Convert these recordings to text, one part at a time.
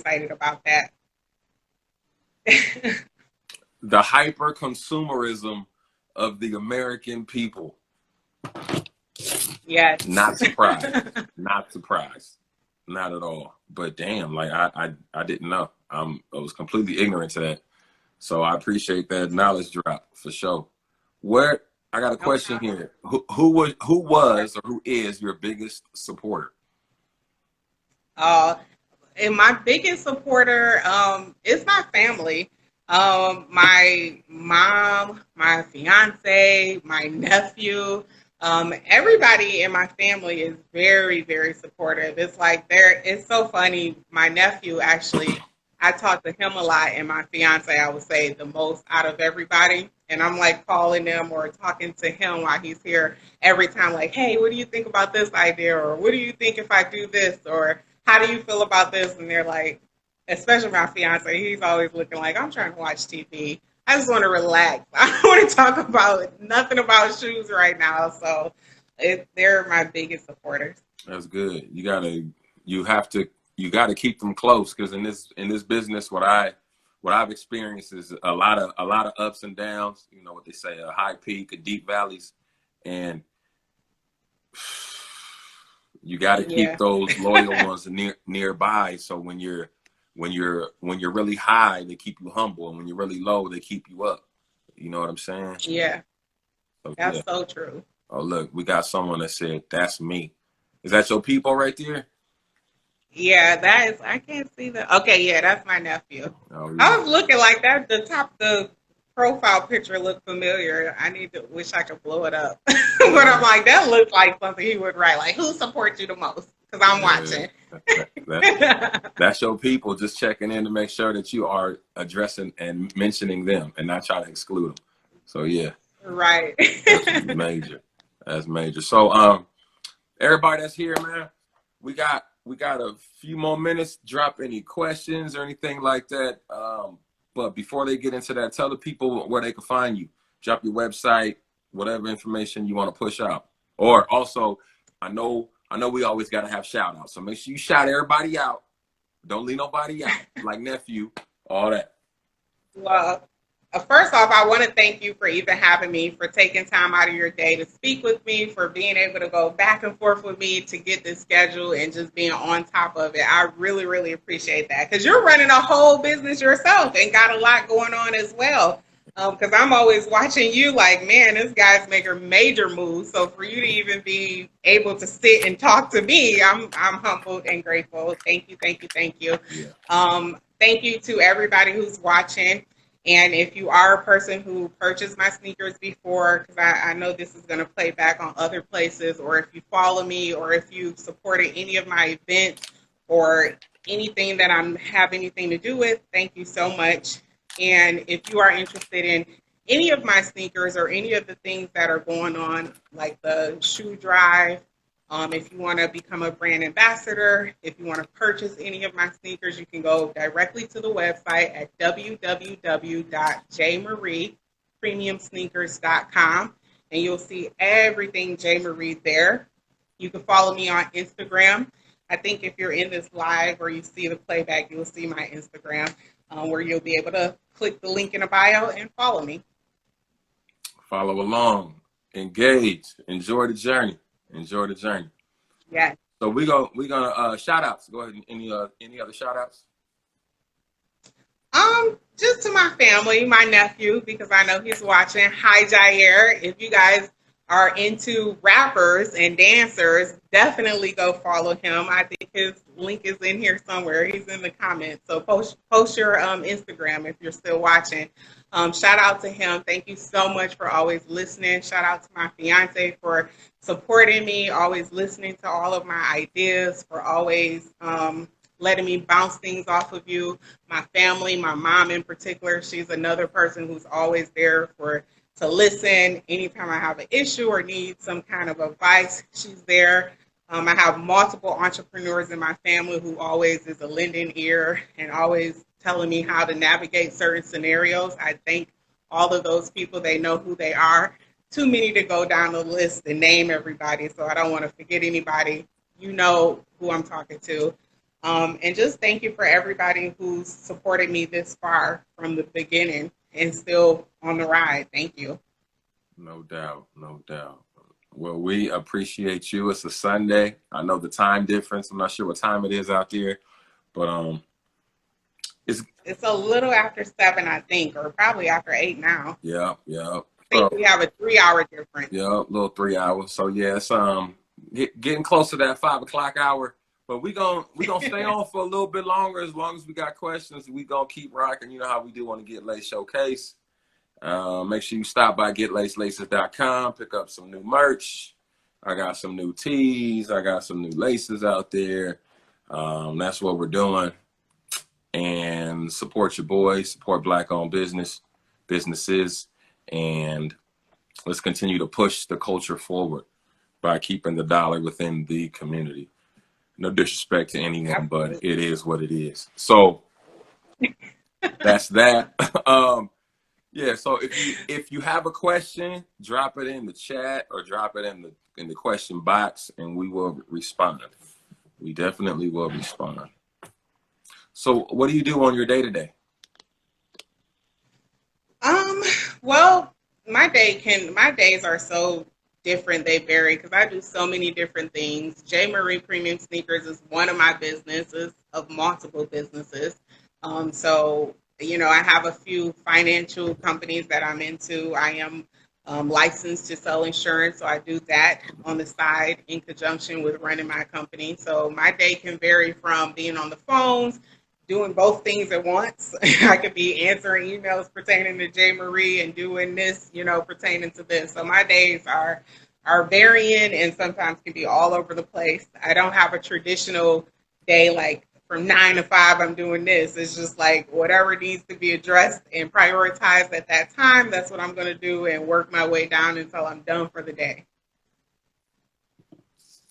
excited about that. The hyper consumerism of the American people. Yes. Not surprised. Not surprised. Not at all. But damn, like I didn't know. I was completely ignorant to that. So I appreciate that knowledge drop for sure. Where I got a No question problem. here. Who was or who is your biggest supporter? Uh, and my biggest supporter is my family. My mom, my fiance, my nephew, everybody in my family is very, very supportive. It's like it's so funny. My nephew actually, I talk to him a lot, and my fiance, I would say, the most out of everybody. And I'm like calling them or talking to him while he's here every time, like, hey, what do you think about this idea? Or what do you think if I do this? Or how do you feel about this? And they're like, especially my fiance, he's always looking like, I'm trying to watch TV. I just want to relax. I don't want to talk about nothing about shoes right now. So they're my biggest supporters. That's good. You have to you got to keep them close because in this business, what I've experienced is a lot of ups and downs. You know what they say, a high peak, a deep valleys, and you got to keep Yeah, those loyal ones nearby. So when you're really high, they keep you humble, and when you're really low, they keep you up. You know what I'm saying? yeah, So yeah. that's so true. Oh look, we got someone that said that's me. Is that your people right there? Yeah, that is, I can't see that. Okay, yeah, that's my nephew. Oh I yeah. was looking like that. The profile picture looked familiar. I need to wish I could blow it up. But I'm Yeah. like, that looks like something he would write. Like, who supports you the most? Because I'm Yeah. watching. That, that's your people just checking in to make sure that you are addressing and mentioning them and not trying to exclude them. So yeah, Right. that's major. That's major. So everybody that's here, man, we got a few more minutes. Drop any questions or anything like that. But before they get into that, tell the people where they can find you. Drop your website, whatever information you want to push out. Or also, I know we always got to have shout outs. So make sure you shout everybody out. Don't leave nobody out. Like nephew, all that. Well, first off, I want to thank you for even having me, for taking time out of your day to speak with me, for being able to go back and forth with me to get this schedule and just being on top of it. I really, really appreciate that because you're running a whole business yourself and got a lot going on as well. Because I'm always watching you like, man, this guy's making major moves. So for you to even be able to sit and talk to me, I'm humbled and grateful. Thank you, thank you, thank you. Yeah. Thank you to everybody who's watching. And if you are a person who purchased my sneakers before, because I know this is going to play back on other places, or if you follow me, or if you've supported any of my events, or anything that I'm have anything to do with, thank you so much. And if you are interested in any of my sneakers or any of the things that are going on, like the shoe drive, if you want to become a brand ambassador, if you want to purchase any of my sneakers, you can go directly to the website at www.jmariepremiumsneakers.com and you'll see everything J. Marie there. You can follow me on Instagram. I think if you're in this live or you see the playback, you'll see my Instagram where you'll be able to click the link in the bio and follow me. Follow along, engage, enjoy the journey. Enjoy the journey. Yes. So we're gonna shout outs. Go ahead. Any other shout outs? Just to my family, my nephew, because I know he's watching. Hi, Jair. If you guys are into rappers and dancers, definitely go follow him. I think his link is in here somewhere. He's in the comments. So post your Instagram if you're still watching. Shout out to him. Thank you so much for always listening. Shout out to my fiance for supporting me, always listening to all of my ideas, for always letting me bounce things off of you. My family, my mom in particular, she's another person who's always there for to listen. Anytime I have an issue or need some kind of advice, she's there. I have multiple entrepreneurs in my family who always is a lending ear and always telling me how to navigate certain scenarios. I thank all of those people. They know who they are. Too many to go down the list and name everybody, so I don't want to forget anybody. You know who I'm talking to. And just thank you for everybody who's supported me this far from the beginning and still on the ride. Thank you. No doubt, no doubt. Well, we appreciate you. It's a Sunday. I know the time difference. I'm not sure what time it is out there, but it's a little after 7, I think, or probably after 8 now. Yeah, yeah. I think we have a 3-hour difference. Yeah, a little 3 hours. So yeah, it's getting close to that 5 o'clock hour. But we gonna stay on for a little bit longer as long as we got questions. We gonna keep rocking. You know how we do on the Get Lace Showcase. Make sure you stop by getlacelaces.com, pick up some new merch. I got some new tees. I got some new laces out there. That's what we're doing. And support your boys, support Black-owned businesses, and let's continue to push the culture forward by keeping the dollar within the community. No disrespect to anyone, but it is what it is. So that's that. Yeah. So if you have a question, drop it in the chat or drop it in the question box, and we will respond. We definitely will respond. So what do you do on your day to day? Well, my days are so different. They vary because I do so many different things. J.Marie Premium Sneakers is one of my businesses of multiple businesses. So, I have a few financial companies that I'm into. I am licensed to sell insurance, so I do that on the side in conjunction with running my company. So my day can vary from being on the phones, doing both things at once. I could be answering emails pertaining to J.Marie and doing this, pertaining to this. So my days are varying and sometimes can be all over the place. I don't have a traditional day like from 9 to 5 I'm doing this. It's just like whatever needs to be addressed and prioritized at that time, that's what I'm going to do and work my way down until I'm done for the day.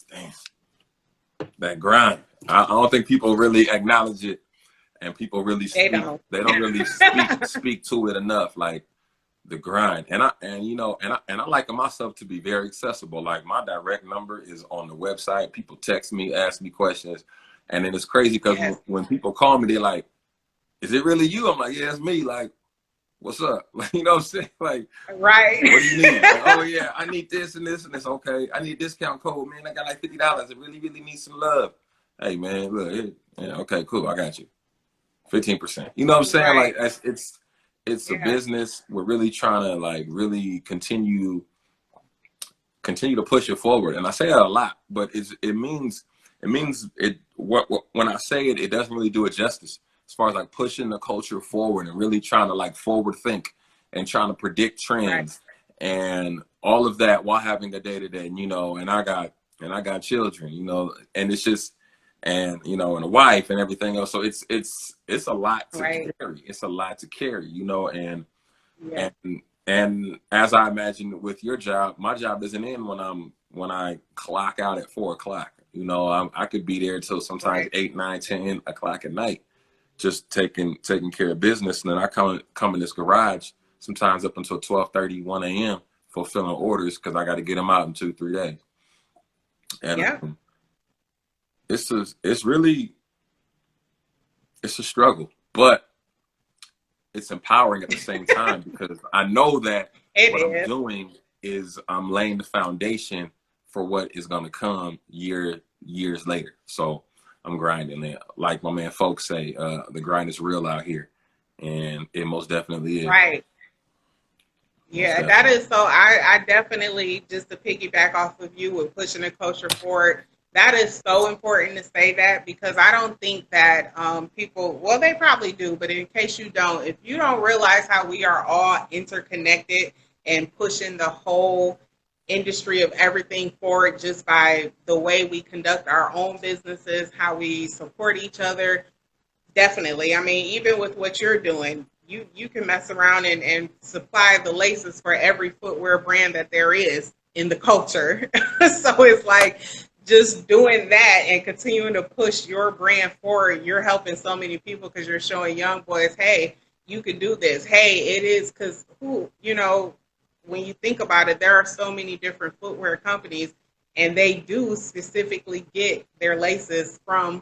Damn. That grind. I don't think people really acknowledge it, and people really they don't really speak to it enough, like the grind. And I like myself to be very accessible. Like my direct number is on the website. People text me, ask me questions, and then it's crazy because when people call me, they're like, "Is it really you?" I'm like, "Yeah, it's me." Like, what's up? Like, you know what I'm saying? Like, right. What do you need? Like, oh yeah, I need this and this and this. Okay, I need a discount code, man. I got like $50. I really need some love. Hey man, look, yeah, okay, cool. I got you. 15%. You know what I'm saying? Right. Like it's a business. We're really trying to like really continue to push it forward. And I say that a lot, but it means when I say it, it doesn't really do it justice as far as like pushing the culture forward and really trying to like forward think and trying to predict trends and all of that while having a day to day, and I got children, and it's just and and a wife and everything else. So it's a lot to carry. It's a lot to carry, and as I imagine with your job, my job isn't in when I clock out at 4 o'clock. I could be there till sometimes 8, 9, 10 o'clock at night, just taking care of business. And then I come in this garage sometimes up until 12:30, 1 a.m. fulfilling orders because I got to get them out in 2-3 days. And it's a struggle, but it's empowering at the same time because I know that I'm doing is I'm laying the foundation for what is going to come years later. So I'm grinding it. Like my man folks say, the grind is real out here, and it most definitely is. Right. Yeah, that is so. I definitely, just to piggyback off of you with pushing the culture forward, that is so important to say that because I don't think that people, well, they probably do, but in case you don't, if you don't realize how we are all interconnected and pushing the whole industry of everything forward just by the way we conduct our own businesses, how we support each other, definitely. I mean, even with what you're doing, you can mess around and supply the laces for every footwear brand that there is in the culture. So it's like just doing that and continuing to push your brand forward. You're helping so many people because you're showing young boys, hey, you can do this. Hey, it is because when you think about it, there are so many different footwear companies and they do specifically get their laces from